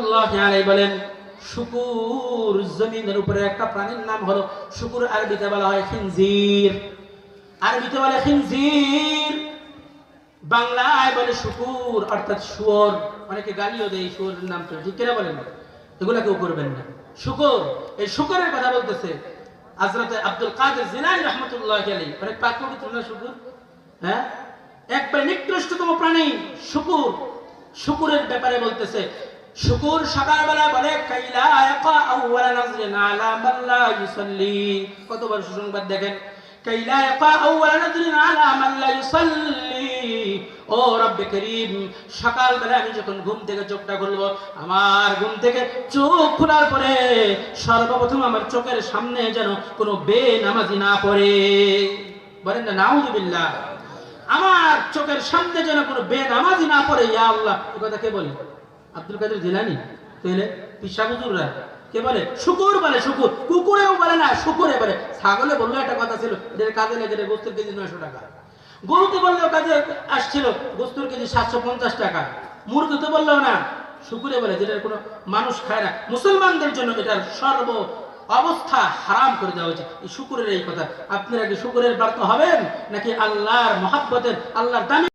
রহমতুল্লাহি আলাইহি বলেন, শুকুর জমিনের উপরে একটা প্রাণীর নাম হলো শুকুর। আরবিতে বলা হয় খিনজির, আরবিতে বলে খিনজির, বাংলায় বলে শুকুর অর্থাৎ শুয়োর। অনেকে গালিও দেয় শুয়োরের নাম, তো ঠিক কিনা বলেন? এগুলা কেউ করবেন না। শুকুর, এই শুকুরের কথা বলতেছে হযরত আব্দুল কাদের জিলানী রাহমাতুল্লাহি আলাইহি। অনেক পাক পবিত্র না শুকুর, হ্যাঁ, একবার নিকৃষ্টতম প্রাণী শুকুর। শুকুরের ব্যাপারে বলতেছে, শুকুর সকালবেলা বলে কাইলা ইয়াকা আউওয়ালা নাজরিন আলা মান লা ইউসাল্লি। কতবার সুসংবাদ দেখেন, কাইলা ইয়াকা আউওয়ালা নাজরিন আলা মান লা ইউসাল্লি। ও রব্বে করিম, সকালবেলা আমি যখন ঘুম থেকে চোখটা খুলবো, আমার ঘুম থেকে চোখ খোলার পরে সর্বপ্রথম আমার চোখের সামনে যেন কোনো বেনামাজি না পড়ে। বলেন না নাউযুবিল্লাহ। আমার চোখের সামনে যেন কোনো বেনামাজি না পড়ে। ইয়া আল্লাহ, এই কথা কে বলে? আব্দুল কাদের জিলানী। তাহলে পিসা হুজুররা কে বলে? শুকুর বলে। শুকুর কুকুরেও বলে না, শুকুরে বলে। ছাগলে বললো একটা কথা ছিল, এদের কাজে লেগে গোস্তের কেজি 900 টাকা। গরুতে বললেও কাজে আসছিল, গোস্তের কেজি 750 টাকা। মুরগিতে বললেও না, শুকুরে বলে, যেটার কোনো মানুষ খায় না। মুসলমানদের জন্য এটার সর্ব অবস্থা হারাম করে দেওয়া হয়েছে। এই শুকুরের এই কথা। আপনারা কি শুকুরের ব্রত হবেন নাকি আল্লাহর মহব্বতের, আল্লাহর দামি